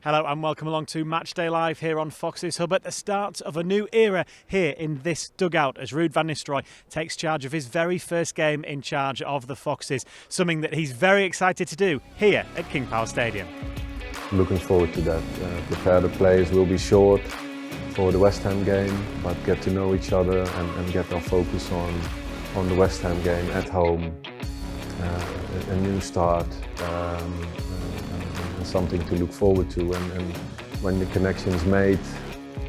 Hello and welcome along to Matchday Live here on Fox's Hub at the start of a new era here in this dugout as Ruud van Nistelrooy takes charge of his very first game in charge of the Foxes, something that he's very excited to do here at King Power Stadium. Looking forward to that. Prepare the players will be short for the West Ham game, but get to know each other and get our focus on the West Ham game at home. A new start. Something to look forward to, and when the connection is made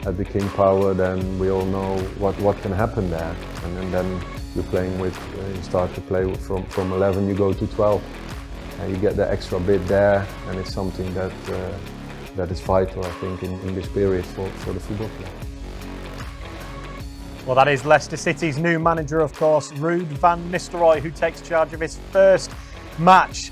at the King Power, then we all know what can happen there, and then you're playing with, you start to play from 11, you go to 12, and you get the extra bit there, and it's something that is vital, I think, in this period for the football club. Well, that is Leicester City's new manager, of course, Ruud van Nistelrooy, who takes charge of his first match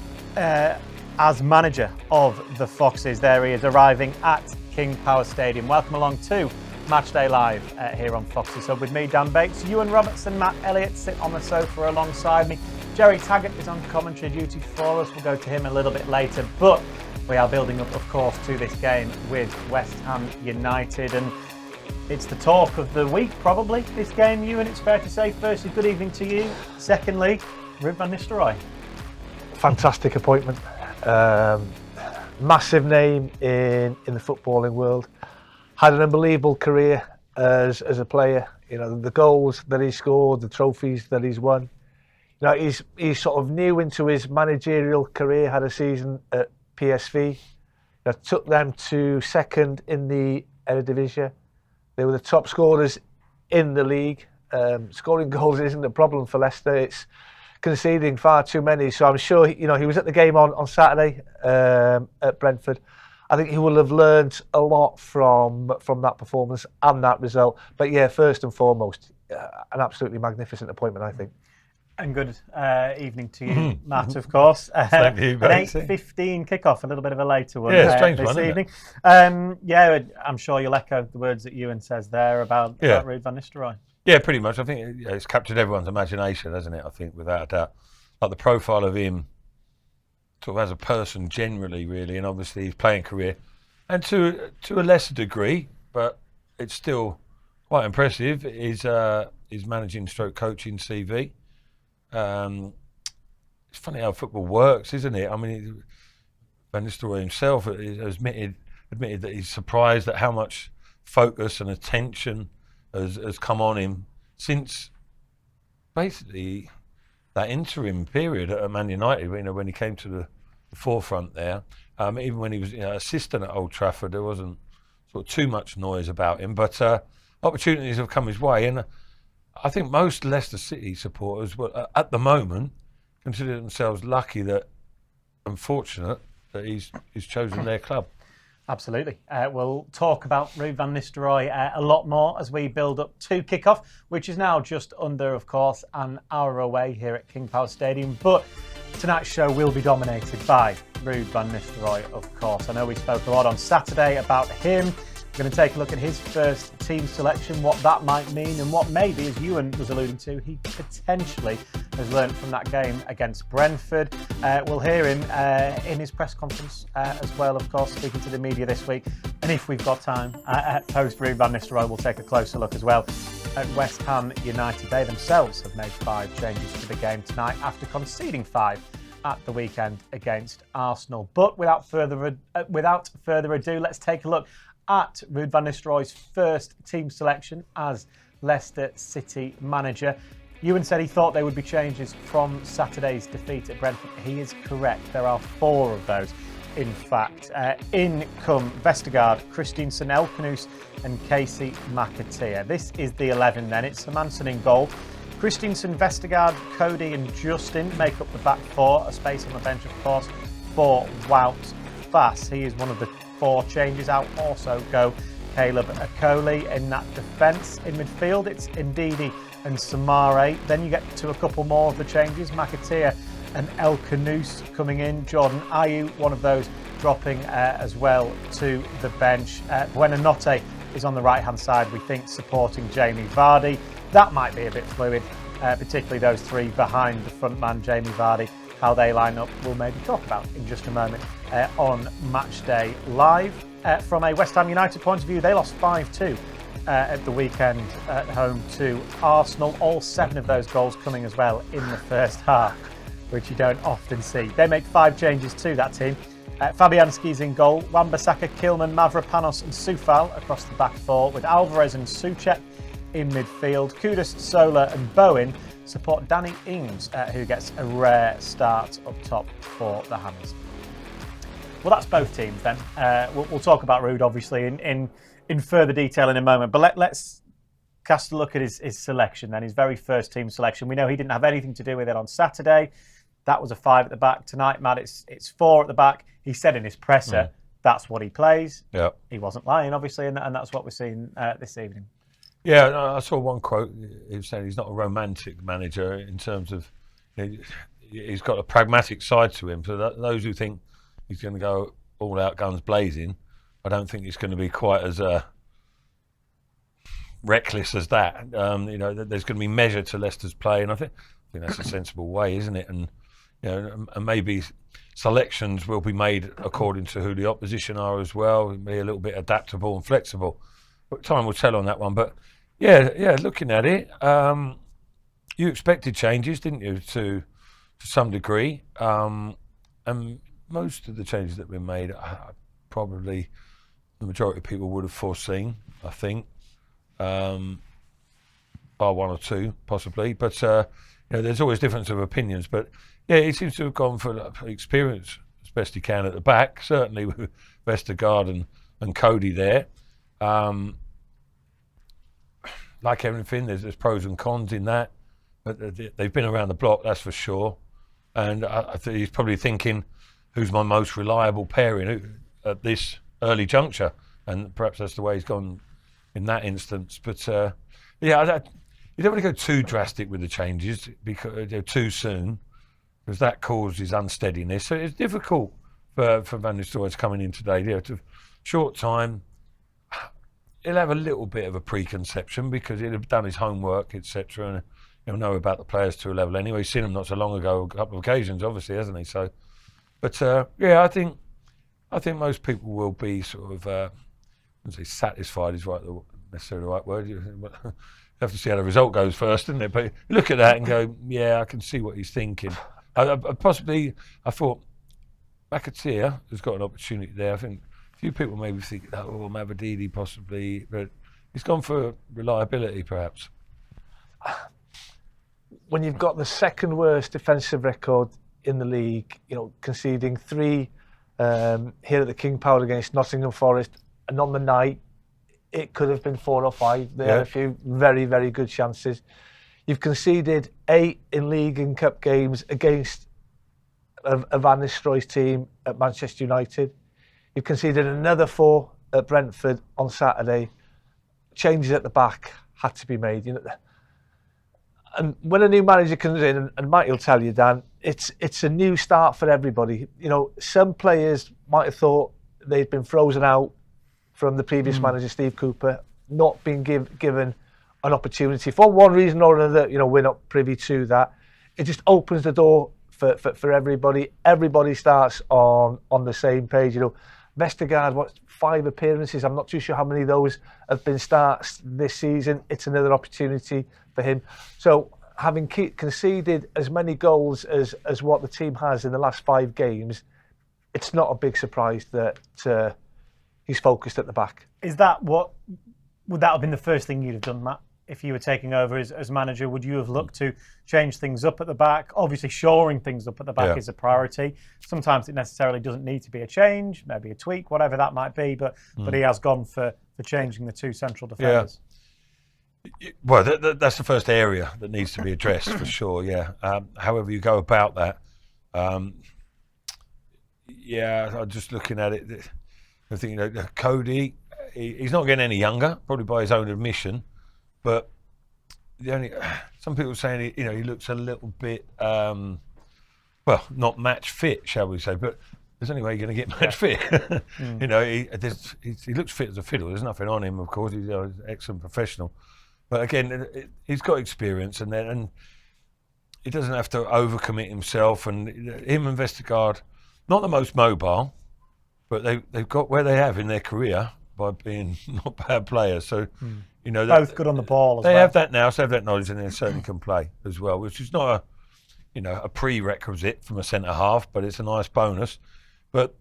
as manager of the Foxes. There he is, arriving at King Power Stadium. Welcome along to Matchday Live here on Fox's Hub with me, Dan Bates. Ewan Robertson, Matt Elliott sit on the sofa alongside me. Jerry Taggart is on commentary duty for us. We'll go to him a little bit later, but we are building up, of course, to this game with West Ham United, and it's the talk of the week, probably, this game, Ewan. It's fair to say. Firstly, good evening to you. Secondly, Ruud van Nistelrooy. Fantastic appointment. Massive name in the footballing world. Had an unbelievable career as a player. You know, the goals that he scored, the trophies that he's won. You know, he's sort of new into his managerial career. Had a season at PSV. That took them to second in the Eredivisie. They were the top scorers in the league. Scoring goals isn't a problem for Leicester. It's conceding far too many, so I'm sure he was at the game on Saturday at Brentford. I think he will have learned a lot from that performance and that result. But yeah, first and foremost, an absolutely magnificent appointment, I think. And good evening to you, Matt, of course. Thank you, an 8:15 kickoff, a little bit of a later one strange this one, evening. I'm sure you'll echo the words that Ewan says there about Ruud van Nistelrooy. Yeah, pretty much. I think it's captured everyone's imagination, hasn't it? I think, without a doubt. Like the profile of him, sort of as a person generally, really, and obviously his playing career, and to a lesser degree, but it's still quite impressive, is managing stroke coaching CV. It's funny how football works, isn't it? I mean, Van Nistelrooy himself has admitted that he's surprised at how much focus and attention has come on him since basically that interim period at Man United. You know, when he came to the forefront there, even when he was assistant at Old Trafford, there wasn't sort of too much noise about him. But opportunities have come his way, and I think most Leicester City supporters will, at the moment, consider themselves lucky and fortunate that he's chosen their club. Absolutely. We'll talk about Ruud van Nistelrooy a lot more as we build up to kickoff, which is now just under, of course, an hour away here at King Power Stadium. But tonight's show will be dominated by Ruud van Nistelrooy, of course. I know we spoke a lot on Saturday about him. We're going to take a look at his first team selection, what that might mean, and what maybe, as Ewan was alluding to, he potentially has learned from that game against Brentford. We'll hear him in his press conference as well, of course, speaking to the media this week. And if we've got time, post Ruud van Nistelrooy, we'll take a closer look as well at West Ham United. They themselves have made 5 changes to the game tonight after conceding 5 at the weekend against Arsenal. But without further ado, let's take a look at Ruud van Nistelrooy's first team selection as Leicester City manager. Ewan said he thought there would be changes from Saturday's defeat at Brentford. He is correct. There are 4 of those, in fact. In come Vestergaard, Christensen, Elkanus and Casey McAteer. This is the 11 then. It's Hermansen in goal. Christensen, Vestergaard, Cody and Justin make up the back 4. A space on the bench, of course, for Wout Faes. He is one of the 4 changes. Out also go Caleb Akoli in that defence. In midfield, it's Ndidi and Samare. Then you get to a couple more of the changes. McAteer and Elkanus coming in. Jordan Ayew, one of those, dropping as well to the bench. Buonanotte is on the right-hand side, we think, supporting Jamie Vardy. That might be a bit fluid, particularly those 3 behind the front man, Jamie Vardy How they line up, we'll maybe talk about in just a moment on Matchday Live. From a West Ham United point of view, they lost 5-2 at the weekend at home to Arsenal. All 7 of those goals coming as well in the first half, which you don't often see. They make 5 changes to that team. Fabianski's in goal, Wan-Bissaka, Kilman, Mavropanos and Soufal across the back 4, with Alvarez and Souček in midfield. Kudus, Sola and Bowen support Danny Ings, who gets a rare start up top for the Hammers. Well, that's both teams then. We'll talk about Ruud, obviously, in further detail in a moment. But let's cast a look at his selection then, his very first team selection. We know he didn't have anything to do with it on Saturday. That was a 5 at the back. Tonight, Matt, it's 4 at the back. He said in his presser, that's what he plays. Yeah. He wasn't lying, obviously, and that's what we're seeing this evening. Yeah, I saw one quote. He was saying he's not a romantic manager in terms of, he's got a pragmatic side to him. So those who think he's going to go all out guns blazing, I don't think it's going to be quite as reckless as that. There's going to be measure to Leicester's play, and I think that's a sensible way, isn't it? And and maybe selections will be made according to who the opposition are as well, and be a little bit adaptable and flexible. But time will tell on that one. But yeah, looking at it, you expected changes, didn't you, to some degree? And most of the changes that have been made, probably the majority of people would have foreseen, I think, bar 1 or 2 possibly. But there's always difference of opinions. But yeah, he seems to have gone for experience as best he can at the back. Certainly with Vestergaard and Cody there. Like everything, there's pros and cons in that, but they've been around the block, that's for sure. And I think he's probably thinking, who's my most reliable pairing at this early juncture? And perhaps that's the way he's gone in that instance. But you don't want to go too drastic with the changes because they're too soon, because that causes unsteadiness. So it's difficult for Van Nistelrooy coming in today. To short time. He'll have a little bit of a preconception because he'll have done his homework, etc., and he'll know about the players to a level anyway. He's seen them not so long ago, a couple of occasions, obviously, hasn't he? So, but I think most people will be sort of, I wouldn't say satisfied is necessarily the right word. You have to see how the result goes first, isn't it? But you look at that and go, yeah, I can see what he's thinking. I thought McAteer has got an opportunity there. I think a few people maybe think, Mavrodidi possibly, but he's gone for reliability, perhaps. When you've got the second worst defensive record in the league, conceding 3 here at the King Power against Nottingham Forest, and on the night, it could have been 4 or 5. They had a few very, very good chances. You've conceded 8 in league and cup games against a Van Nistelrooy's team at Manchester United. You've conceded another 4 at Brentford on Saturday. Changes at the back had to be made. And when a new manager comes in, and Mike will tell you, Dan, it's a new start for everybody. Some players might have thought they'd been frozen out from the previous manager, Steve Cooper, not being given an opportunity for one reason or another. We're not privy to that. It just opens the door for everybody. Everybody starts on the same page. Vestergaard, 5 appearances? I'm not too sure how many of those have been starts this season. It's another opportunity for him. So having conceded as many goals as what the team has in the last 5 games, it's not a big surprise that he's focused at the back. Would that have been the first thing you'd have done, Matt? If you were taking over as manager, would you have looked to change things up at the back? Obviously, shoring things up at the back is a priority. Sometimes it necessarily doesn't need to be a change, maybe a tweak, whatever that might be. But he has gone for changing the 2 central defenders. Yeah. Well, that's the first area that needs to be addressed for sure. Yeah. However you go about that, I'm just looking at it. I think Cody, he's not getting any younger, probably by his own admission. But some people are saying he looks a little bit, not match fit, shall we say? But there's only way you're going to get match fit. He looks fit as a fiddle. There's nothing on him, of course. He's an excellent professional. But again, he's got experience, and he doesn't have to overcommit himself. And him and Vestergaard, not the most mobile, but they've got where they have in their career by being not bad players. So, you know, both good on the ball as they well. have that now, so they have that knowledge, and they certainly can play as well, which is not a prerequisite from a centre half, but it's a nice bonus. But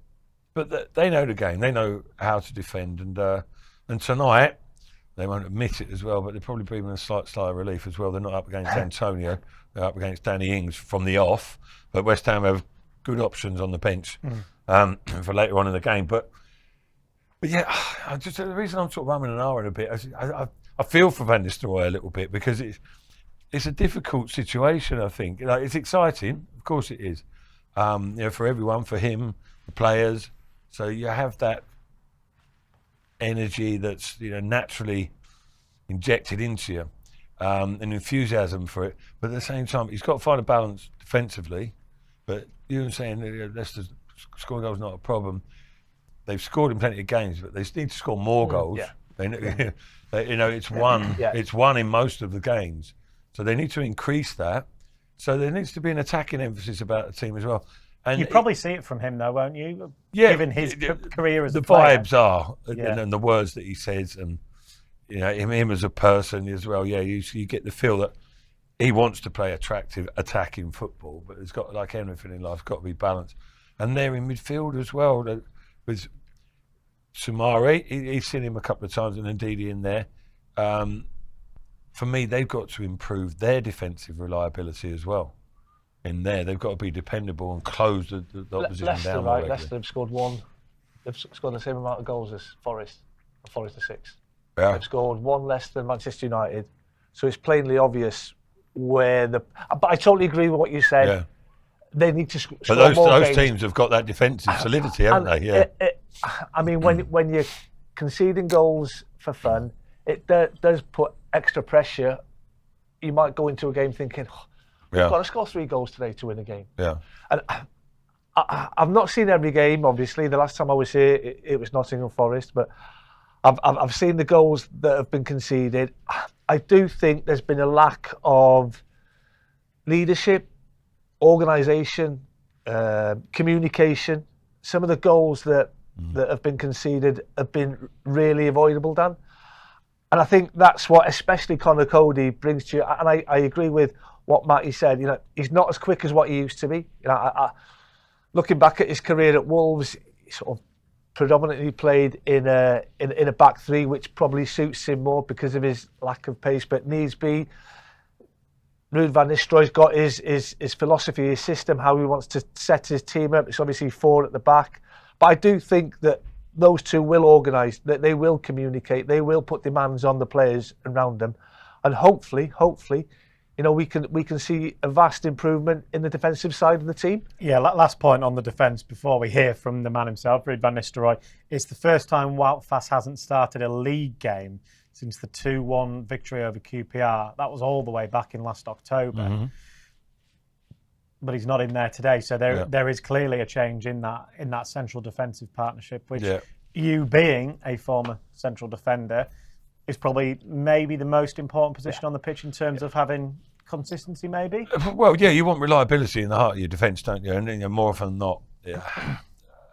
they know the game, they know how to defend, and tonight they won't admit it as well, but they're probably breathing a slight sigh of relief as well. They're not up against Antonio, they're up against Danny Ings from the off, but West Ham have good options on the bench for later on in the game. But yeah, the reason I'm sort of umming and ahhing a bit, I feel for Van Nistelrooy a little bit, because it's a difficult situation. I think it's exciting, of course it is, for everyone, for him, the players. So you have that energy that's naturally injected into you, and enthusiasm for it. But at the same time, he's got to find a balance defensively. But you were saying Leicester's scoring goals not a problem. They've scored in plenty of games, but they need to score more goals. Yeah. It's one. Yeah. It's one in most of the games, so they need to increase that. So there needs to be an attacking emphasis about the team as well. And you probably see it from him, though, won't you? Yeah, given his career as the a player. vibes are, and the words that he says, and him as a person as well. Yeah, you get the feel that he wants to play attractive, attacking football, but it's got, like everything in life, got to be balanced. And they're in midfield as well with Sumari. He's seen him a couple of times, and Ndidi in there. For me, they've got to improve their defensive reliability as well. In there, they've got to be dependable and close the opposition Leicester, down. right? Leicester have scored one. They've scored the same amount of goals as Forest. Forest are 6. Yeah. They've scored one less than Manchester United. So it's plainly obvious where the. But I totally agree with what you said. Yeah. They need to score But more those games. teams have got that defensive solidity, haven't they? Yeah. I mean, when you're conceding goals for fun, it does put extra pressure. You might go into a game thinking, we've got to score 3 goals today to win a game. Yeah. And I've not seen every game, obviously. The last time I was here, it was Nottingham Forest, but I've seen the goals that have been conceded. I do think there's been a lack of leadership, organisation, communication. Some of the goals that have been conceded have been really avoidable, Dan. And I think that's what especially Conor Cody brings to you. And I agree with what Matty said. He's not as quick as what he used to be. Looking back at his career at Wolves, he sort of predominantly played in a back three, which probably suits him more because of his lack of pace. But needs be, Ruud van Nistelrooy's got his philosophy, his system, how he wants to set his team up. It's obviously 4 at the back. But I do think that those two will organise, that they will communicate, they will put demands on the players around them, and hopefully, we can see a vast improvement in the defensive side of the team. Yeah, last point on the defence before we hear from the man himself, Ruud van Nistelrooy. It's the first time Wout Faes hasn't started a league game since the 2-1 victory over QPR. That was all the way back in last October. Mm-hmm. But he's not in there today, so there is clearly a change in that central defensive partnership, which you being a former central defender is probably maybe the most important position on the pitch in terms of having consistency, maybe? Well, yeah, you want reliability in the heart of your defence, don't you? And more often than not,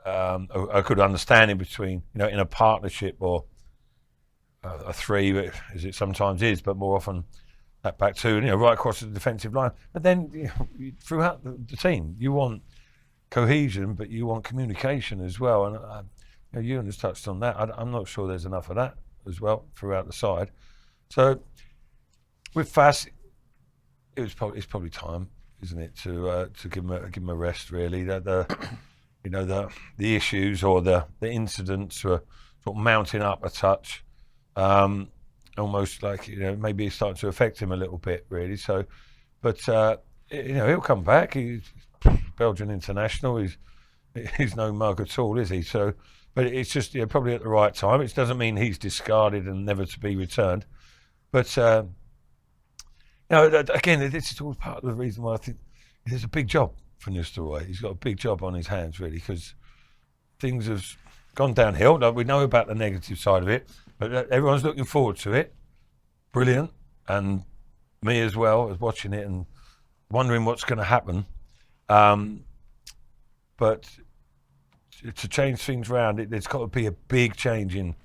a good understanding between, in a partnership or a 3, as it sometimes is, but more often that back 2, right across the defensive line. But then throughout the team, you want cohesion, but you want communication as well. And Ewan has touched on that. I'm not sure there's enough of that as well throughout the side. So with Faes, it's probably time, isn't it, to give him a rest, really. The issues or the incidents were sort of mounting up a touch. Almost like maybe it's starting to affect him a little bit, really. So, but he'll come back. He's Belgian international. He's no mug at all, is he? So, but it's just probably at the right time. It doesn't mean he's discarded and never to be returned. But again, this is all part of the reason why I think there's a big job for Nistelrooy. He's got a big job on his hands, really, because things have gone downhill. We know about the negative side of it. But everyone's looking forward to it. Brilliant. And me as well, as watching it and wondering what's going to happen. But to change things around, there's got to be a big change in,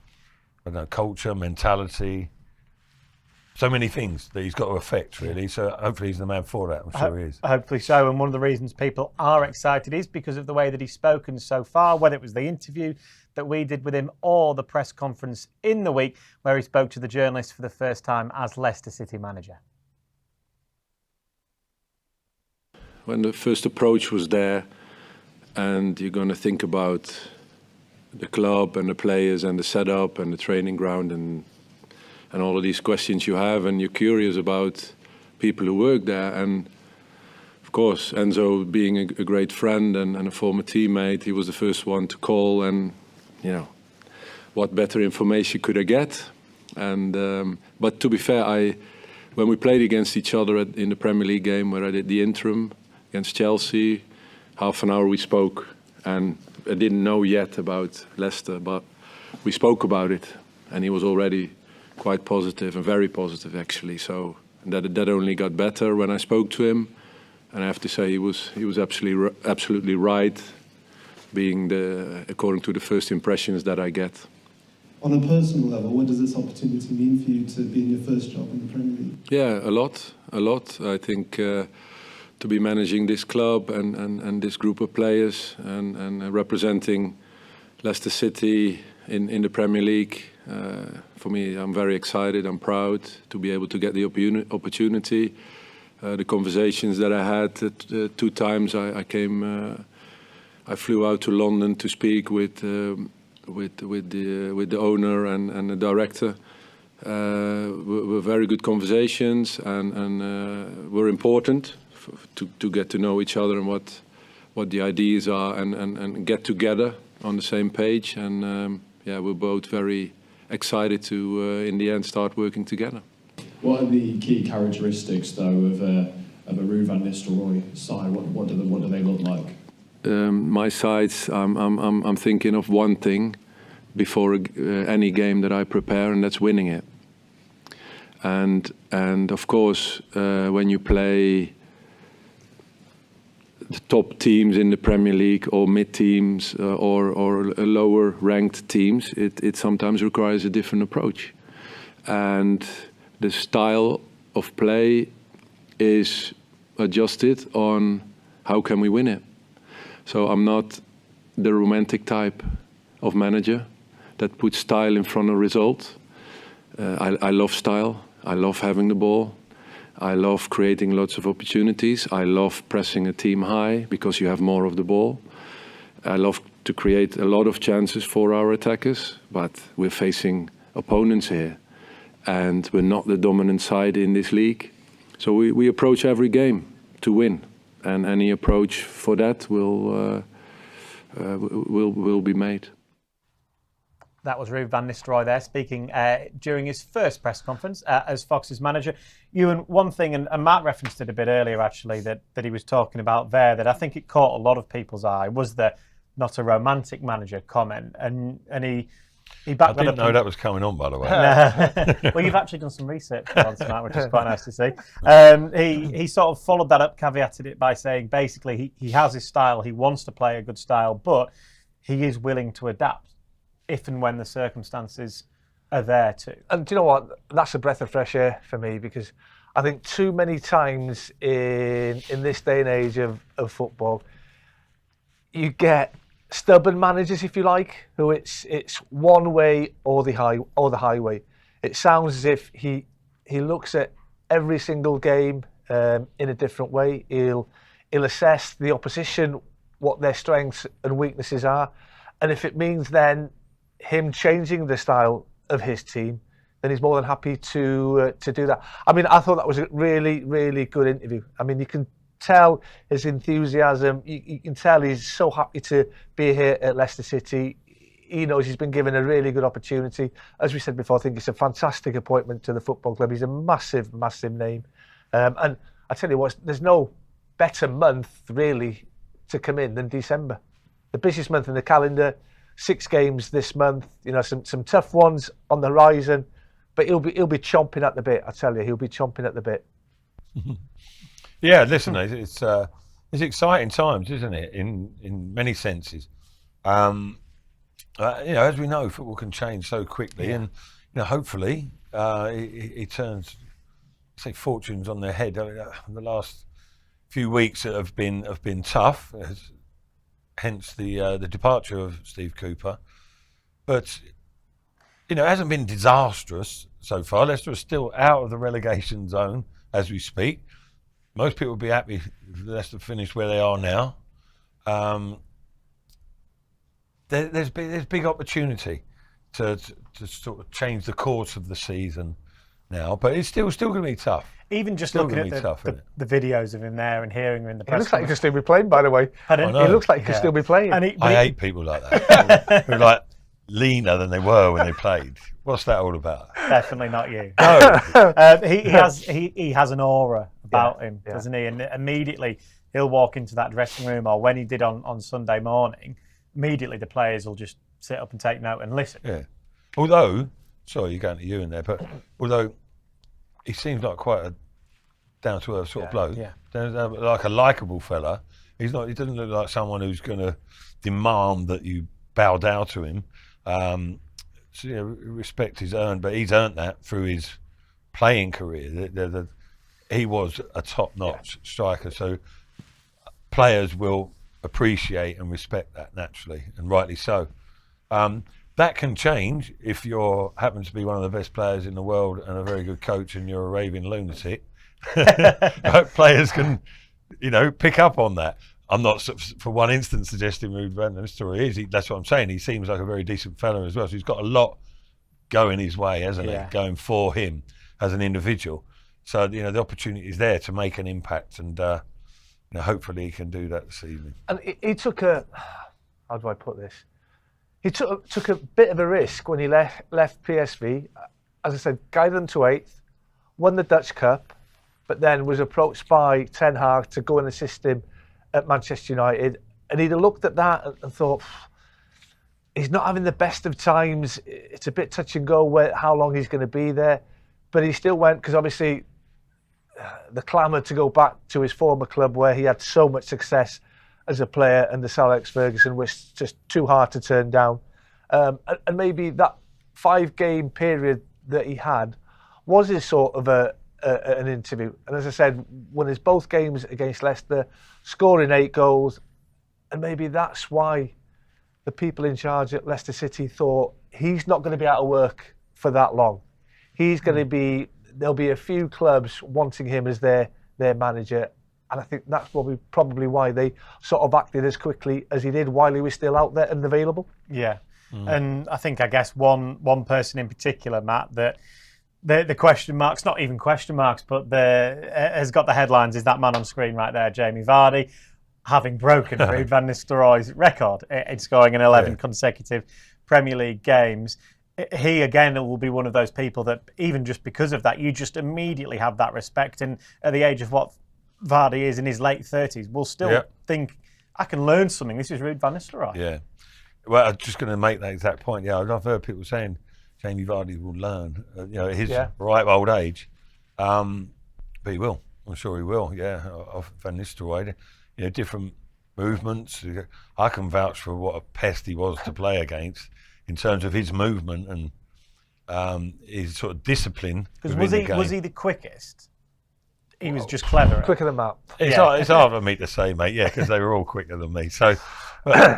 I don't know, culture, mentality, so many things that he's got to affect, really. So hopefully he's the man for that. I'm sure he is. Hopefully so. And one of the reasons people are excited is because of the way that he's spoken so far, whether it was the interview that we did with him or the press conference in the week where he spoke to the journalists for the first time as Leicester City manager. When the first approach was there, and you're going to think about the club and the players and the setup and the training ground and all of these questions you have, and you're curious about people who work there. And of course, Enzo, being a great friend and a former teammate, he was the first one to call, and you know, what better information could I get? And but to be fair, when we played against each other in the Premier League game where I did the interim against Chelsea, half an hour we spoke, and I didn't know yet about Leicester, but we spoke about it, and he was already quite positive, and very positive actually. So that only got better when I spoke to him, and I have to say he was absolutely right, being according to the first impressions that I get. On a personal level, what does this opportunity mean for you to be in your first job in the Premier League? Yeah, a lot. I think to be managing this club and this group of players and representing Leicester City in the Premier League, for me, I'm very excited. I'm proud to be able to get the opportunity. The conversations that I had 2 times, I flew out to London to speak with the owner and the director. Were very good conversations and were important to get to know each other and what the ideas are and get together on the same page. And yeah, we're both very excited to, in the end, start working together. What are the key characteristics, though, of a Ruud van Nistelrooy side? What do they look like? My sides, I'm thinking of one thing before any game that I prepare, and that's winning it. And of course, when you play the top teams in the Premier League or mid teams or lower ranked teams, it sometimes requires a different approach. And the style of play is adjusted on how can we win it. So I'm not the romantic type of manager that puts style in front of result. I love style. I love having the ball. I love creating lots of opportunities. I love pressing a team high because you have more of the ball. I love to create a lot of chances for our attackers, but we're facing opponents here, and we're not the dominant side in this league. So we approach every game to win, and any approach for that will be made. That was Ruud van Nistelrooy there speaking during his first press conference as Fox's manager. Ewan, one thing, and Matt referenced it a bit earlier actually, that he was talking about there that I think it caught a lot of people's eye was the not a romantic manager comment. And he backed that up. I didn't know that was coming on, by the way. Well, you've actually done some research once, Matt, which is quite nice to see. He sort of followed that up, caveated it by saying basically he has his style, he wants to play a good style, but he is willing to adapt if and when the circumstances are there too. And do you know what? That's a breath of fresh air for me, because I think too many times in this day and age of football, you get stubborn managers, if you like, who it's one way or the highway. It sounds as if he looks at every single game in a different way. He'll assess the opposition, what their strengths and weaknesses are, and if it means then him changing the style of his team, then he's more than happy to do that. I mean, I thought that was a really, really good interview. I mean, you can tell his enthusiasm. You can tell he's so happy to be here at Leicester City. He knows he's been given a really good opportunity. As we said before, I think it's a fantastic appointment to the football club. He's a massive, massive name. And I tell you what, there's no better month really to come in than December. The busiest month in the calendar. 6 games this month, you know, some tough ones on the horizon, but he'll be chomping at the bit. I tell you, he'll be chomping at the bit. Yeah, listen, it's exciting times, isn't it? In many senses. As we know, football can change so quickly, and hopefully it turns, say, fortunes on their head. The last few weeks have been tough, hence the departure of Steve Cooper. But it hasn't been disastrous so far. Leicester are still out of the relegation zone as we speak. Most people would be happy if Leicester finished where they are now. There's big opportunity to sort of change the course of the season now, but it's still going to be tough. Even just Still looking gonna at be tough, the videos of him there and hearing him in the He press looks like he conference. could still be playing, by the way. Pardon? I know. He looks like he could still be playing. And I hate people like that, who are like leaner than they were when they played. What's that all about? Definitely not you. No. He has an aura about him, yeah. doesn't he? And immediately he'll walk into that dressing room, or when he did on Sunday morning, immediately the players will just sit up and take note and listen. Yeah. Although, sorry, you're going to you in there, but although he seems like quite a down-to-earth sort of bloke, like a likeable fella. He's not. He doesn't look like someone who's going to demand that you bow down to him. Respect is earned, but he's earned that through his playing career. He was a top-notch striker, so players will appreciate and respect that naturally, and rightly so. That can change if you happen to be one of the best players in the world and a very good coach, and you're a raving lunatic. Players can, pick up on that. I'm not, for one instance, suggesting Ruud van Nistelrooy is. That's what I'm saying. He seems like a very decent fella as well. So he's got a lot going his way, hasn't he? Going for him as an individual. So the opportunity is there to make an impact, and hopefully he can do that this evening. And he took how do I put this? He took a bit of a risk when he left PSV. As I said, guided them to 8th, won the Dutch Cup, but then was approached by Ten Hag to go and assist him at Manchester United. And he'd have looked at that and thought, he's not having the best of times. It's a bit touch and go how long he's going to be there. But he still went, because obviously the clamour to go back to his former club where he had so much success as a player under Sir Alex Ferguson was just too hard to turn down. And maybe that 5-game period that he had was his sort of an interview. And as I said, won his both games against Leicester, scoring 8 goals. And maybe that's why the people in charge at Leicester City thought he's not going to be out of work for that long. He's going to be, there'll be a few clubs wanting him as their manager. And I think that's probably why they sort of acted as quickly as he did while he was still out there and available. Yeah. And I guess one person in particular, Matt, that the question marks, not even question marks, but has got the headlines, is that man on screen right there, Jamie Vardy, having broken Ruud van Nistelrooy's record in scoring in 11 consecutive Premier League games. He, again, will be one of those people that, even just because of that, you just immediately have that respect. And at the age of what Vardy is in his late 30s, will still think, I can learn something. This is Ruud van Nistelrooy. Yeah. Well, I'm just going to make that exact point. Yeah, I've heard people saying Jamie Vardy will learn, at his ripe old age. But he will. I'm sure he will, of Van Nistelrooy. Different movements. I can vouch for what a pest he was to play against in terms of his movement and his sort of discipline. Because was he the quickest? He was just clever. Quicker than Matt. It's hard for me to say, mate. Yeah, because they were all quicker than me. So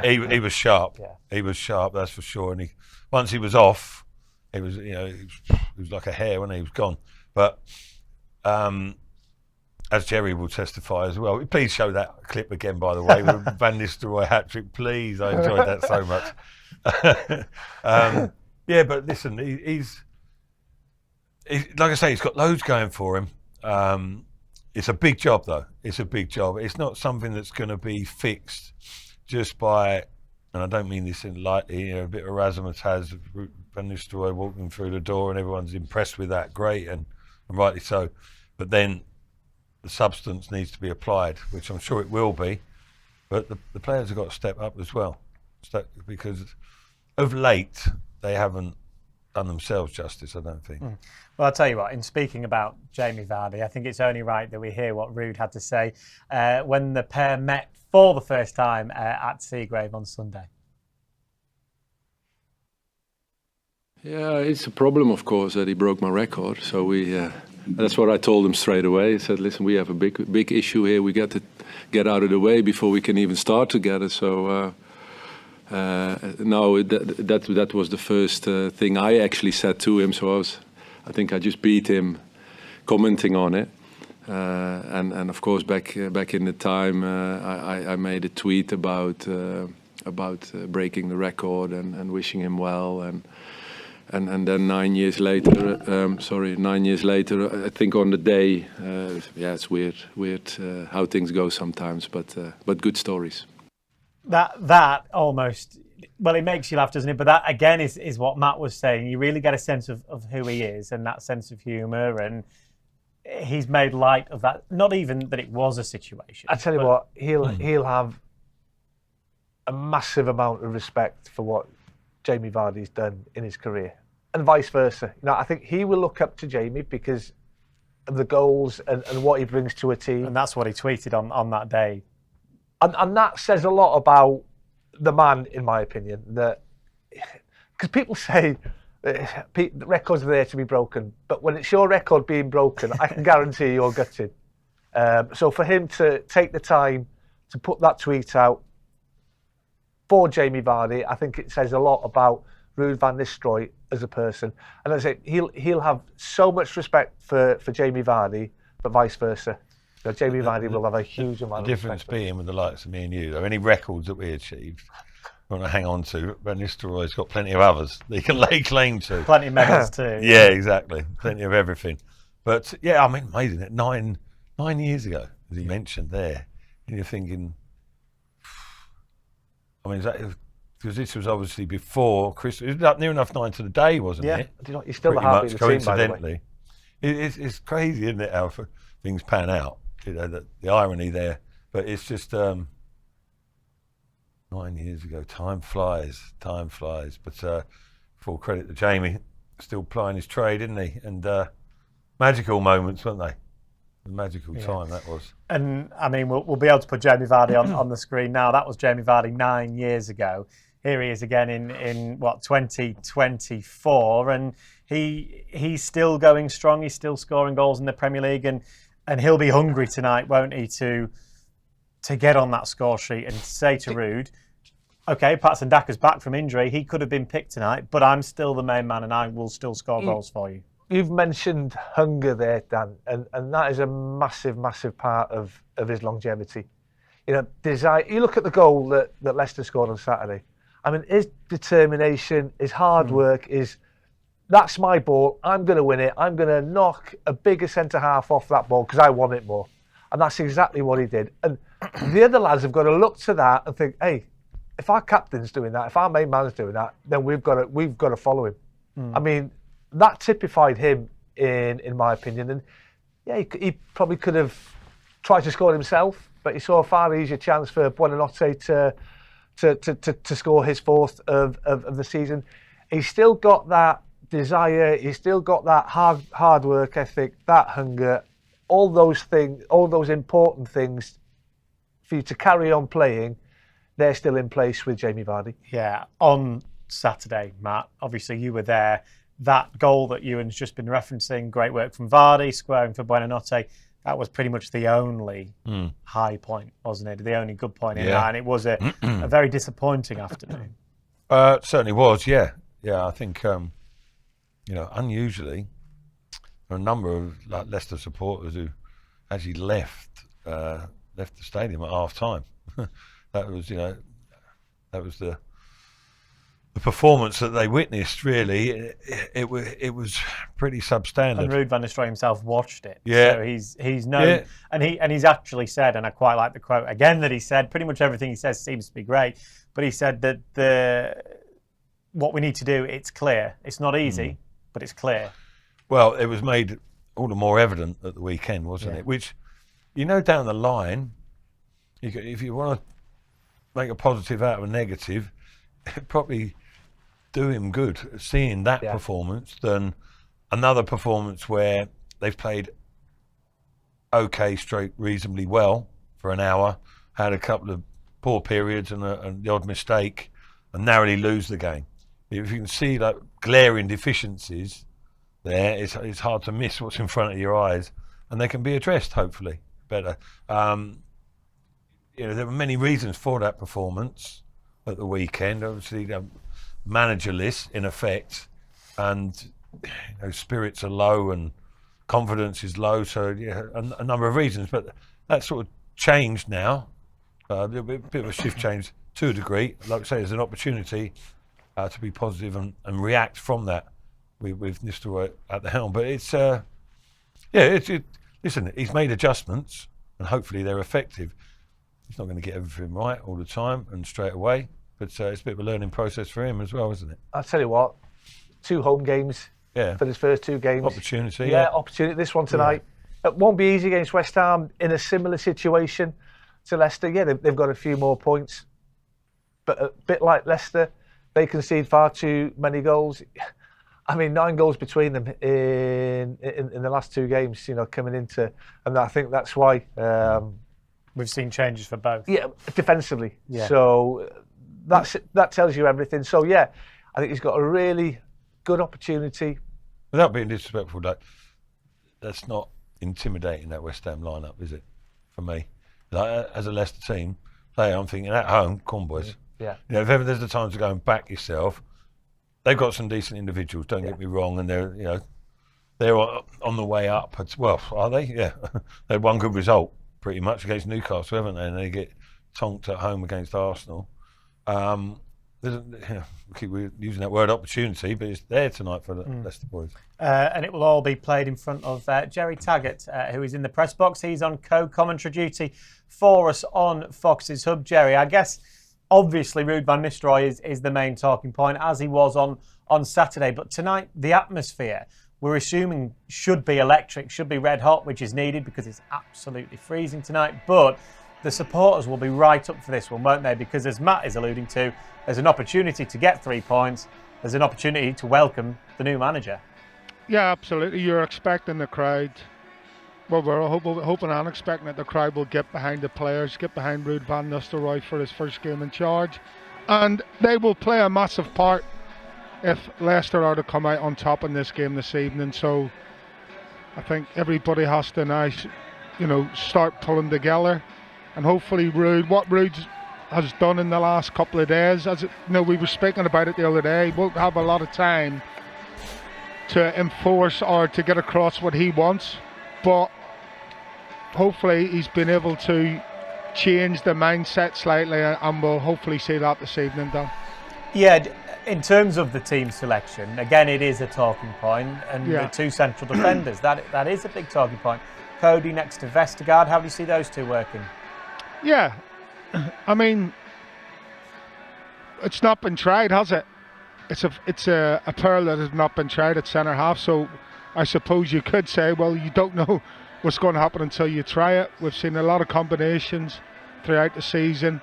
he was sharp. Yeah. He was sharp, that's for sure. And once he was off, he was like a hare when he was gone. But as Jerry will testify as well. Please show that clip again, by the way, with Van Nistelrooy hat-trick, please. I enjoyed that so much. But listen, he's like I say, he's got loads going for him. It's a big job, though. It's a big job. It's not something that's going to be fixed just by, and I don't mean this in lightly, a bit of razzmatazz, Van Nistelrooy walking through the door and everyone's impressed with that, great, and rightly so. But then the substance needs to be applied, which I'm sure it will be. But the players have got to step up as well, because of late they haven't done themselves justice, I don't think. Well, I'll tell you what, in speaking about Jamie Vardy, I think it's only right that we hear what Ruud had to say when the pair met for the first time at Seagrave on Sunday. Yeah, it's a problem, of course, that he broke my record. So that's what I told him straight away. I said, listen, we have a big issue here. We got to get out of the way before we can even start together. So no, that was the first thing I actually said to him. So I think I just beat him commenting on it. And of course, back in the time, I made a tweet about breaking the record and wishing him well. And then 9 years later, I think on the day, yeah, it's weird how things go sometimes, but good stories. That almost, well, it makes you laugh, doesn't it? But that again is what Matt was saying. You really get a sense of who he is and that sense of humour, and he's made light of that. Not even that it was a situation. I tell you what, he'll have a massive amount of respect for what Jamie Vardy's done in his career, and vice versa. You know, I think he will look up to Jamie because of the goals and what he brings to a team. And that's what he tweeted on that day. And that says a lot about the man, in my opinion. That because people say records are there to be broken, but when it's your record being broken, I can guarantee you're gutted. So for him to take the time to put that tweet out for Jamie Vardy, I think it says a lot about Ruud van Nistelrooy as a person. And as I say, he'll have so much respect for Jamie Vardy, but vice versa. You know, Jamie Vardy will have a huge amount of respect. The difference being with the likes of me and you, though, any records that we achieved, we want to hang on to. Van Nistelrooy's got plenty of others that he can lay claim to. Plenty of medals too. Yeah, exactly. Plenty of everything. But yeah, I mean, amazing. 9 years ago, as he mentioned there, and you're thinking, I mean, because this was obviously before Christmas. It was near enough 9 to the day, wasn't it? Yeah, he's still pretty the heartbeat much of the team, by the way. coincidentally. It's crazy, isn't it, how things pan out? You know, the irony there. But it's just 9 years ago. Time flies. But full credit to Jamie, still plying his trade, isn't he? And magical moments, weren't they? A magical time that was. And I mean, we'll be able to put Jamie Vardy on the screen now. That was Jamie Vardy 9 years ago. Here he is again in 2024, and he's still going strong. He's still scoring goals in the Premier League, and he'll be hungry tonight, won't he, to get on that score sheet and say to Ruud, okay, Patson Daka's back from injury. He could have been picked tonight, but I'm still the main man, and I will still score goals for you. You've mentioned hunger there, Dan, and that is a massive, massive part of his longevity. You know, desire. You look at the goal that Leicester scored on Saturday. I mean, his determination, his hard work that's my ball. I'm going to win it. I'm going to knock a bigger centre half off that ball because I want it more. And that's exactly what he did. And the other lads have got to look to that and think, hey, if our captain's doing that, if our main man's doing that, then we've got to follow him. I mean, that typified him, in my opinion. And yeah, he probably could have tried to score himself, but he saw a far easier chance for Buonanotte to score his fourth of the season. He's still got that desire. He's still got that hard work ethic, that hunger, all those things, all those important things for you to carry on playing. They're still in place with Jamie Vardy. Yeah, on Saturday, Matt, obviously you were there. That goal that Ewan's just been referencing, great work from Vardy, squaring for Buonanotte, that was pretty much the only high point, wasn't it? The only good point in that, and it was a very disappointing afternoon. Certainly was, yeah. Yeah, I think, unusually, there are a number of Leicester supporters who actually left the stadium at half time. That was the performance that they witnessed. Really, it was pretty substandard. And Ruud van Nistelrooy himself watched it. Yeah, so he's known, and he's actually said, and I quite like the quote again that he said. Pretty much everything he says seems to be great, but he said that what we need to do, it's clear. It's not easy, but it's clear. Well, it was made all the more evident at the weekend, wasn't it? Which, down the line, if you want to make a positive out of a negative, it probably do him good seeing that performance than another performance where they've played okay straight reasonably well for an hour, had a couple of poor periods and the odd mistake, and narrowly lose the game. If you can see like glaring deficiencies there, it's hard to miss what's in front of your eyes, and they can be addressed hopefully better. There were many reasons for that performance at the weekend. Obviously, managerless in effect, and spirits are low and confidence is low. So a number of reasons, but that's sort of changed now. A bit of a shift change to a degree. Like I say, there's an opportunity to be positive and react from that with Nistelrooy at the helm. But listen, he's made adjustments and hopefully they're effective. He's not going to get everything right all the time and straight away, but it's a bit of a learning process for him as well, isn't it? I'll tell you what, 2 home games for his first 2 games. Opportunity. Opportunity. This one tonight. It won't be easy against West Ham in a similar situation to Leicester. Yeah, they've got a few more points, but a bit like Leicester, they concede far too many goals. I mean, 9 goals between them in the last 2 games, coming into, and I think that's why we've seen changes for both. Yeah, defensively. Yeah. So that tells you everything. So I think he's got a really good opportunity. Without being disrespectful, that's not intimidating, that West Ham lineup, is it? For me, as a Leicester team, I'm thinking at home, come on boys. Yeah. If ever there's the time to go and back yourself, they've got some decent individuals. Don't get me wrong, and they're on the way up. Well, are they? Yeah, they had one good result pretty much against Newcastle, haven't they? And they get tonked at home against Arsenal. We keep using that word opportunity, but it's there tonight for the Leicester boys. And it will all be played in front of Jerry Taggart, who is in the press box. He's on co-commentary duty for us on Fox's Hub. Jerry, I guess obviously Ruud van Nistelrooy is the main talking point, as he was on Saturday. But tonight, the atmosphere, we're assuming, should be electric, should be red hot, which is needed because it's absolutely freezing tonight. But the supporters will be right up for this one, won't they? Because as Matt is alluding to, there's an opportunity to get 3 points. There's an opportunity to welcome the new manager. Yeah, absolutely. You're expecting the crowd. Well, we're hoping and expecting that the crowd will get behind the players, get behind Ruud van Nistelrooy for his first game in charge. And they will play a massive part if Leicester are to come out on top in this game this evening. So I think everybody has to now, start pulling together. And hopefully what Ruud has done in the last couple of days, we were speaking about it the other day, won't have a lot of time to enforce or to get across what he wants. But hopefully he's been able to change the mindset slightly, and we'll hopefully see that this evening, Dan. Yeah, in terms of the team selection, again, it is a talking point, and the 2 central defenders, that is a big talking point. Cody next to Vestergaard, how do you see those 2 working? Yeah, I mean, it's not been tried, has it? It's a pearl that has not been tried at centre half. So I suppose you could say, well, you don't know what's going to happen until you try it. We've seen a lot of combinations throughout the season.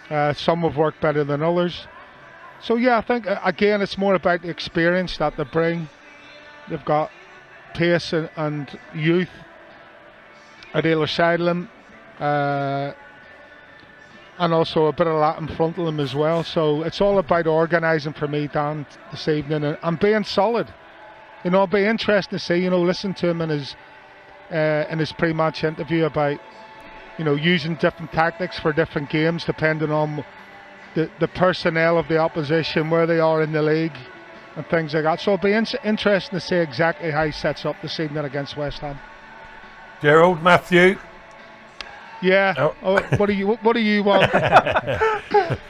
Some have worked better than others. So I think again it's more about the experience that they bring. They've got pace and youth at either side of them. And also a bit of that in front of them as well. So it's all about organising for me, Dan, this evening, and being solid. It'll be interesting to see, listen to him in his pre-match interview about, using different tactics for different games depending on the personnel of the opposition, where they are in the league and things like that. So it'll be interesting to see exactly how he sets up this evening against West Ham. Gerald, Matthew. Yeah. Oh, what do you want?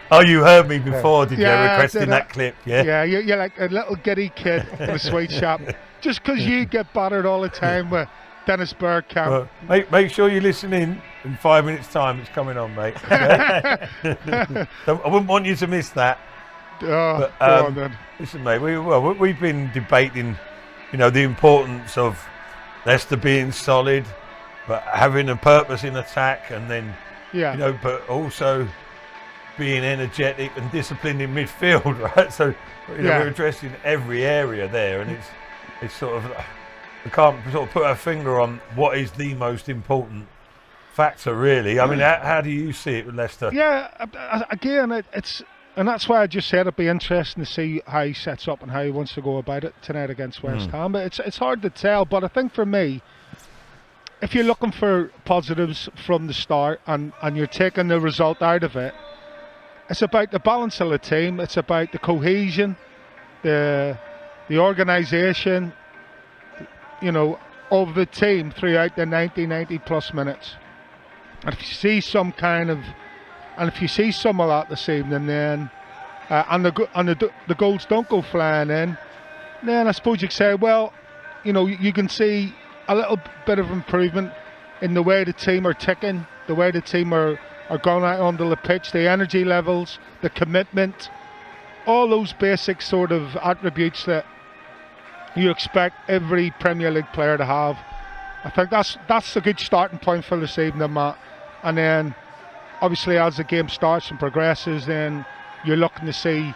Oh, you heard me before, did you? Requesting that clip, yeah? Yeah, you're like a little giddy kid in a sweet shop. Just because you get battered all the time with Dennis Bergkamp. Well, make sure you listen in 5 minutes' time. It's coming on, mate. Okay? I wouldn't want you to miss that. Oh, go on then. Listen, mate, we've been debating, the importance of Leicester being solid, but having a purpose in attack, and then, but also being energetic and disciplined in midfield, right? So we're addressing every area there, and it's sort of, we can't sort of put our finger on what is the most important factor, really. I mean, how do you see it with Leicester? Yeah, again, it's, and that's why I just said it'd be interesting to see how he sets up and how he wants to go about it tonight against West Ham. But it's hard to tell. But I think for me, if you're looking for positives from the start and you're taking the result out of it, it's about the balance of the team. It's about the cohesion, the organisation, of the team throughout the 90 plus minutes. And if you see some of that this evening, then and the goals don't go flying in, then I suppose you could say, well, you can see a little bit of improvement in the way the team are ticking, the way the team are going out onto the pitch, the energy levels, the commitment, all those basic sort of attributes that you expect every Premier League player to have. I think that's a good starting point for this evening, Matt. And then, obviously, as the game starts and progresses, then you're looking to see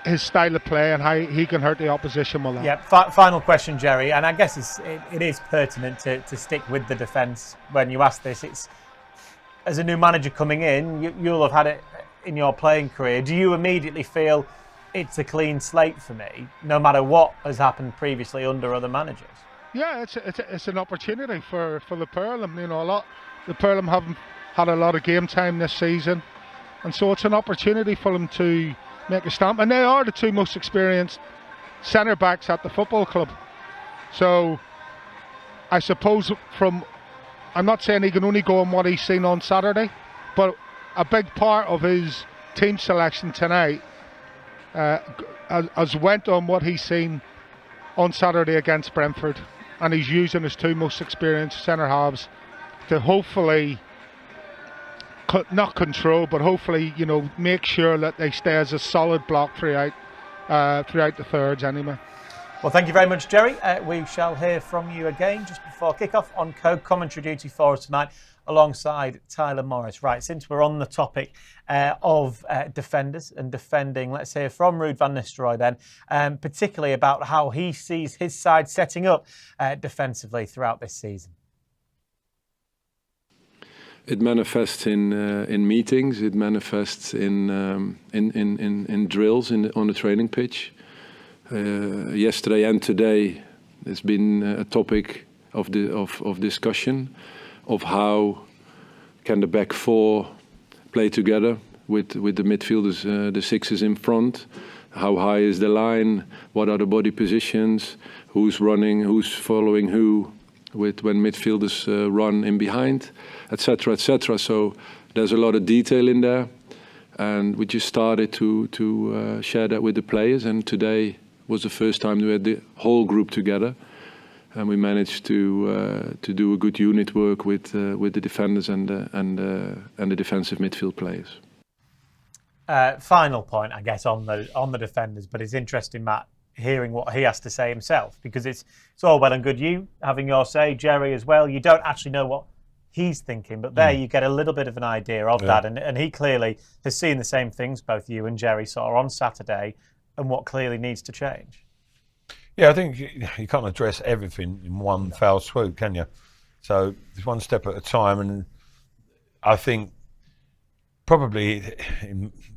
his style of play and how he can hurt the opposition with that. Yeah, final question, Jerry, and I guess it is pertinent to stick with the defence when you ask this. It's, as a new manager coming in, you'll have had it in your playing career. Do you immediately feel it's a clean slate for me, no matter what has happened previously under other managers? Yeah, it's an opportunity for the Pearlham. The Pearlham haven't had a lot of game time this season, and so it's an opportunity for them to make a stamp. And they are the two most experienced centre backs at the football club. So I suppose I'm not saying he can only go on what he's seen on Saturday, but a big part of his team selection tonight has went on what he's seen on Saturday against Brentford, and he's using his two most experienced centre halves to hopefully not control, but hopefully make sure that they stay as a solid block throughout the thirds anyway. Well, thank you very much, Jerry. We shall hear from you again just before kick-off on co-commentary duty for us tonight alongside Tyler Morris. Right, since we're on the topic of defenders and defending, let's hear from Ruud van Nistelrooy then, particularly about how he sees his side setting up defensively throughout this season. It manifests in meetings. It manifests in drills on the training pitch. Yesterday and today, there's been a topic of discussion of how can the back four play together with the midfielders, the sixes in front. How high is the line? What are the body positions? Who's running? Who's following who? When midfielders run in behind, etc., etc. So there's a lot of detail in there, and we just started to share that with the players. And today was the first time we had the whole group together, and we managed to do a good unit work with the defenders and the defensive midfield players. Final point, I guess, on the defenders, but it's interesting, Matt, hearing what he has to say himself, because it's all well and good you having your say, Jerry as well. You don't actually know what he's thinking, but there you get a little bit of an idea of that, and he clearly has seen the same things both you and Jerry saw on Saturday, and what clearly needs to change. Yeah, I think you can't address everything in one foul swoop, can you? So it's one step at a time, and I think probably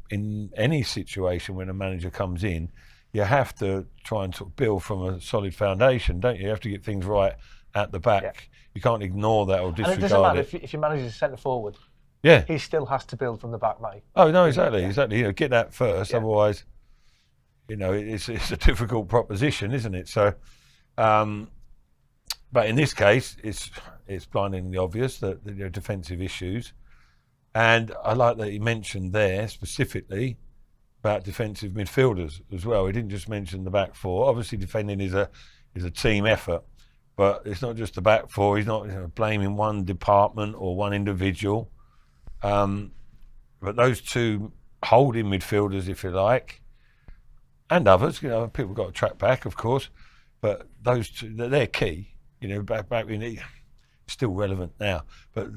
in any situation when a manager comes in, you have to try and sort of build from a solid foundation, don't you? You have to get things right at the back. Yeah. You can't ignore that or disregard it. And it doesn't matter if your manager's a centre forward. Yeah. He still has to build from the back, mate. Oh, no, exactly. Get that first, otherwise, it's a difficult proposition, isn't it? So, but in this case, it's blindingly obvious that there are defensive issues. And I like that he mentioned there specifically about defensive midfielders as well. He didn't just mention the back four. Obviously, defending is a team effort, but it's not just the back four. He's not blaming one department or one individual. But those two holding midfielders, if you like, and others, people got to track back, of course, but those two, they're key. Back when it's still relevant now, but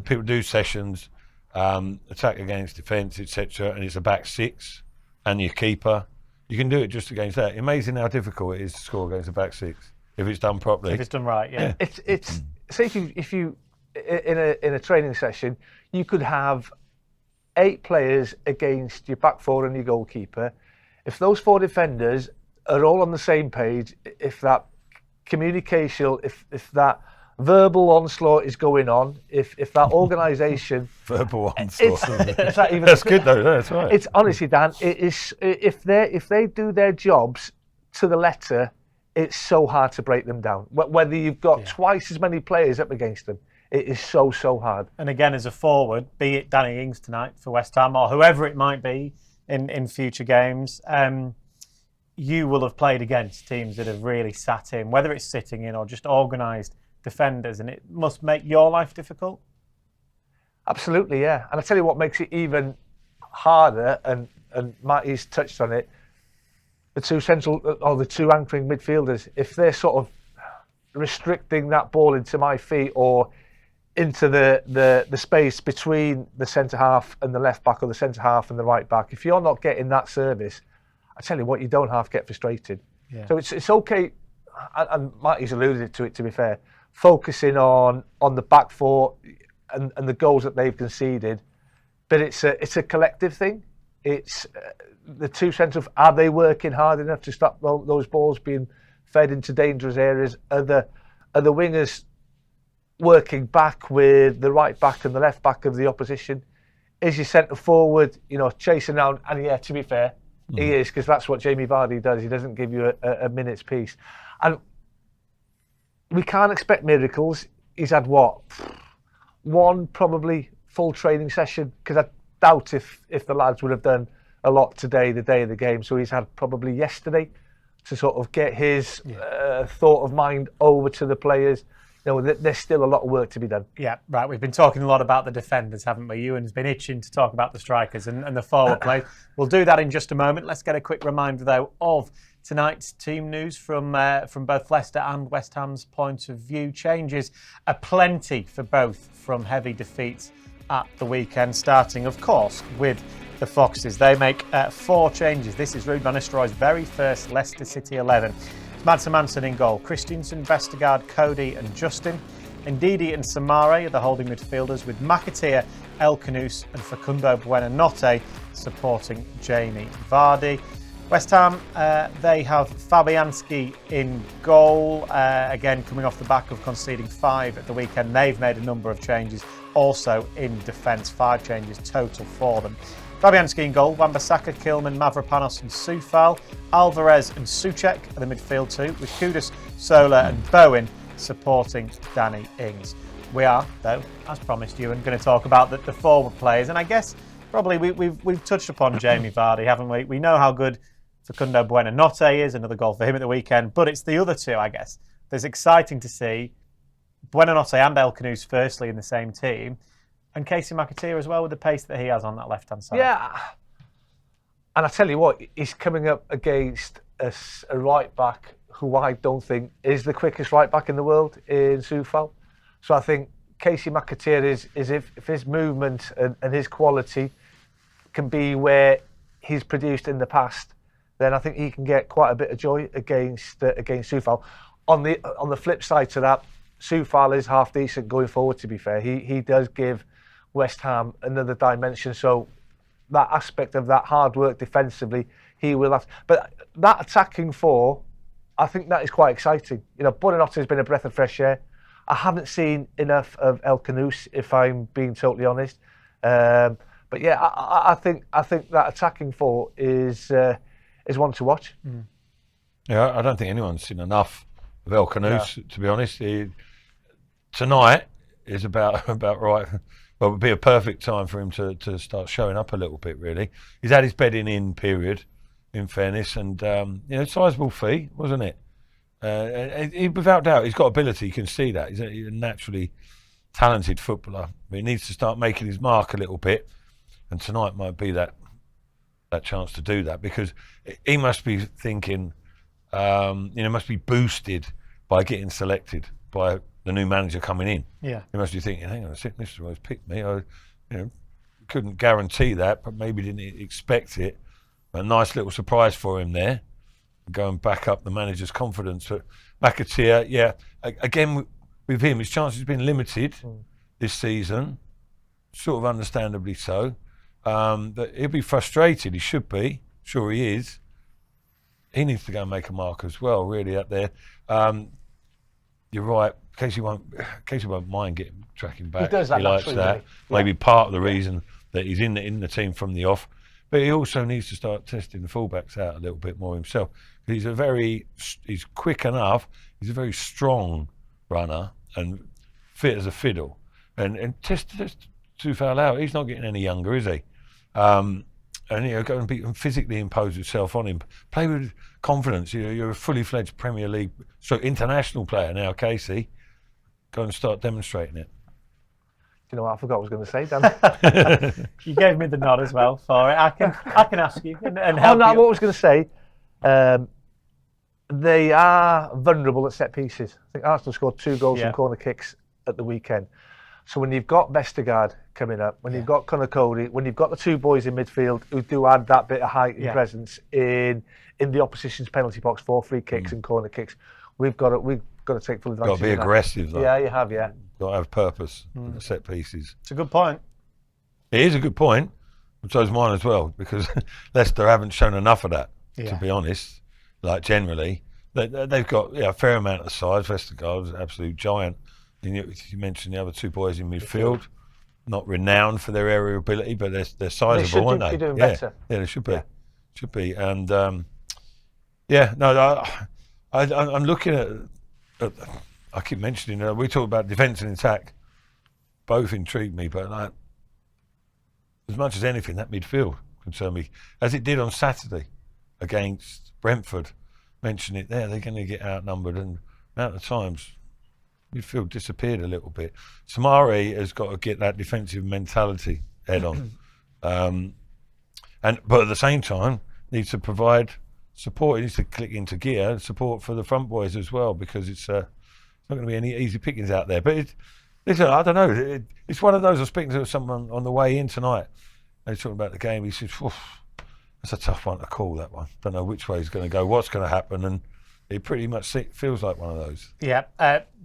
people do sessions attack against defence, etc., and it's a back six and your keeper. You can do it just against that. Amazing how difficult it is to score against a back six if it's done properly. If it's done right, yeah. It's say if you in a training session, you could have 8 players against your back four and your goalkeeper. If those 4 defenders are all on the same page, if that communication, if that verbal onslaught is going on, if that organisation verbal onslaught. That's good though. That's right. It's honestly, Dan. It is if they do their jobs to the letter, it's so hard to break them down. Whether you've got twice as many players up against them, it is so hard. And again, as a forward, be it Danny Ings tonight for West Ham or whoever it might be in future games, you will have played against teams that have really sat in, whether it's sitting in or just organised defenders, and it must make your life difficult. Absolutely, yeah. And I tell you what makes it even harder, and Matty's touched on it, the 2 central or the 2 anchoring midfielders, if they're sort of restricting that ball into my feet or into the space between the centre half and the left back, or the centre half and the right back, if you're not getting that service, I tell you what, you don't have to get frustrated. Yeah. So it's okay, and Matty's alluded to it, to be fair, focusing on the back four and the goals that they've conceded, but it's a collective thing. It's the 2 centre, are they working hard enough to stop those balls being fed into dangerous areas? Are the wingers working back with the right back and the left back of the opposition? Is your centre forward, chasing down? And yeah, to be fair, he is, because that's what Jamie Vardy does. He doesn't give you a minute's peace. And we can't expect miracles. He's had one probably full training session, because I doubt if the lads would have done a lot today, the day of the game. So he's had probably yesterday to sort of get his thought of mind over to the players. There's still a lot of work to be done. Yeah, right. We've been talking a lot about the defenders, haven't we? Ewan's been itching to talk about the strikers and the forward play. We'll do that in just a moment. Let's get a quick reminder, though, of tonight's team news from both Leicester and West Ham's point of view. Changes aplenty for both from heavy defeats at the weekend, starting, of course, with the Foxes. They make 4 changes. This is Ruud van Nistelrooy's very first Leicester City 11. Madsen Manson in goal. Christensen, Vestergaard, Cody and Justin. Ndidi and Samare are the holding midfielders, with McAteer, El Khanous and Facundo Buonanotte supporting Jamie Vardy. West Ham, they have Fabianski in goal. Again, coming off the back of conceding 5 at the weekend. They've made a number of changes also in defence. 5 changes total for them. Fabianski in goal, Wan-Bissaka, Kilman, Mavropanos and Soufal. Alvarez and Souček are the midfield 2, with Kudus, Sola and Bowen supporting Danny Ings. We are, though, as promised you, and going to talk about the forward players. And I guess probably we've touched upon Jamie Vardy, haven't we? We know how good Facundo Buonanotte is, another goal for him at the weekend, but it's the other 2, I guess. It's exciting to see Buonanotte and El Khanous firstly in the same team, and Casey McAteer as well, with the pace that he has on that left-hand side. Yeah, and I tell you what, he's coming up against a right-back who I don't think is the quickest right-back in the world in Soufal. So I think Casey McAteer is if his movement and his quality can be where he's produced in the past, then I think he can get quite a bit of joy against Soufal. On the flip side to that, Soufal is half decent going forward, to be fair. He does give West Ham another dimension. So that aspect of that hard work defensively, he will have. But that attacking 4, I think that is quite exciting. Buonanotte has been a breath of fresh air. I haven't seen enough of El Khanous, if I'm being totally honest. But yeah, I think that attacking 4 is one to watch. Yeah, I don't think anyone's seen enough of El Khanous, to be honest. Tonight is about right. Well, it would be a perfect time for him to start showing up a little bit, really. He's had his bedding in period, in fairness, and sizable fee, wasn't it? Without doubt, he's got ability. You can see that. He's a naturally talented footballer. But he needs to start making his mark a little bit, and tonight might be that chance to do that, because he must be thinking, must be boosted by getting selected by the new manager coming in. Yeah, he must be thinking, hang on a second, this is who's picked me. couldn't guarantee that, but maybe didn't expect it. A nice little surprise for him there, going back up the manager's confidence. But McAteer, yeah, again with him, his chances have been limited this season, sort of understandably so. But he'll be frustrated. He should be. Sure, he is. He needs to go and make a mark as well, really, up there. You're right. Casey won't mind tracking back. He does that. He likes that. Yeah. Maybe part of the reason that he's in the team from the off. But he also needs to start testing the fullbacks out a little bit more himself. He's quick enough. He's a very strong runner and fit as a fiddle. And test to foul out. He's not getting any younger, is he? And go and physically impose yourself on him. Play with confidence. You're a fully fledged Premier League, international player now, Casey. Go and start demonstrating it. You know what I forgot what I was going to say, Dan? You gave me the nod as well for it. I can ask you and help you. What I was going to say, they are vulnerable at set pieces. I think Arsenal scored 2 goals from corner kicks at the weekend. So when you've got Vestergaard coming up, when you've got Conor Cody, when you've got the 2 boys in midfield who do add that bit of height and presence in the opposition's penalty box for free kicks and corner kicks, we've got to take full advantage. Got to be aggressive, though. Yeah, you have, yeah. Got to have purpose in the set pieces. It's a good point. It is a good point. So is mine as well, because Leicester haven't shown enough of that, to be honest. Like, generally. They've got a fair amount of size. Vestergaard's an absolute giant. And you mentioned the other 2 boys in midfield, not renowned for their aerial ability, but they're sizable, aren't they? Be doing better. Yeah, they should be. Yeah. Should be. And I'm looking at I keep mentioning, we talk about defence and attack. Both intrigue me, but as much as anything, that midfield concerned me, as it did on Saturday against Brentford. Mention it there, they're going to get outnumbered, and amount of times midfield disappeared a little bit. Samari has got to get that defensive mentality head on, but at the same time needs to provide support. He needs to click into gear, support for the front boys as well, because it's not going to be any easy pickings out there. But listen, I don't know. It's one of those. I was speaking to someone on the way in tonight. They were talking about the game. He said, "That's a tough one to call. That one. Don't know which way he's going to go. What's going to happen?" And it pretty much feels like one of those. Yeah.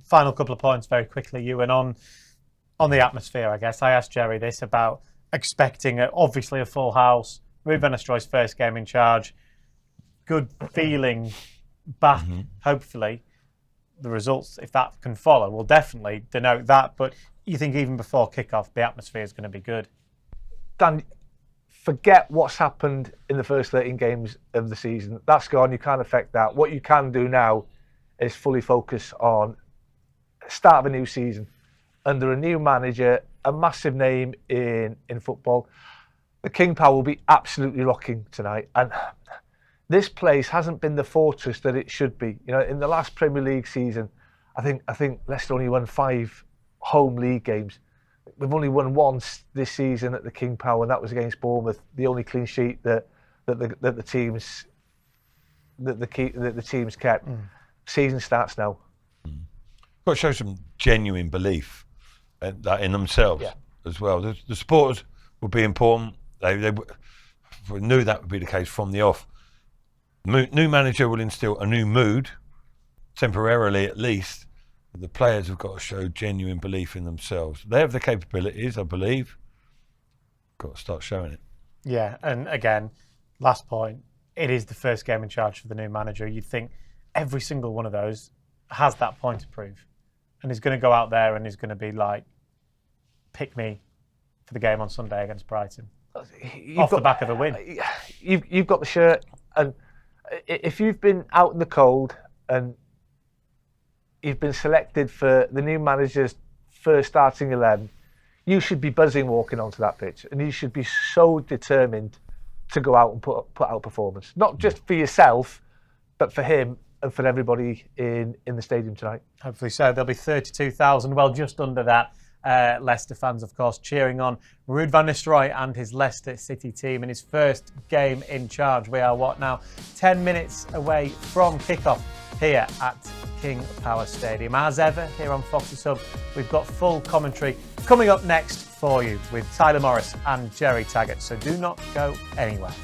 Final couple of points very quickly, Ewan, on the atmosphere, I guess. I asked Jerry this about expecting, obviously, a full house. Ruud van Nistelrooy's first game in charge. Good feeling back, hopefully. The results, if that can follow, will definitely denote that. But you think even before kickoff, the atmosphere is going to be good? Dan, forget what's happened in the first 13 games of the season. That's gone. You can't affect that. What you can do now is fully focus on start of a new season under a new manager, a massive name in football. The King Power will be absolutely rocking tonight, and this place hasn't been the fortress that it should be. In the last Premier League season, I think Leicester only won 5 home league games. We've only won once this season at the King Power, and that was against Bournemouth. The only clean sheet that the teams kept. Season starts now. Got to show some genuine belief in themselves as well. The supporters will be important. They knew that would be the case from the off. New manager will instill a new mood, temporarily at least. But the players have got to show genuine belief in themselves. They have the capabilities, I believe. Got to start showing it. Yeah, and again, last point, it is the first game in charge for the new manager. You'd think every single one of those has that point to prove. And he's going to go out there and he's going to be like, pick me for the game on Sunday against Brighton. The back of a win. You've got the shirt, and if you've been out in the cold and you've been selected for the new manager's first starting 11, you should be buzzing walking onto that pitch, and you should be so determined to go out and put out performance, not just for yourself, but for him and for everybody in the stadium tonight. Hopefully so. There'll be 32,000, well, just under that, Leicester fans, of course, cheering on Ruud van Nistelrooy and his Leicester City team in his first game in charge. We are, 10 minutes away from kickoff here at King Power Stadium. As ever, here on Fox's Hub, we've got full commentary coming up next for you with Tyler Morris and Jerry Taggart, so do not go anywhere.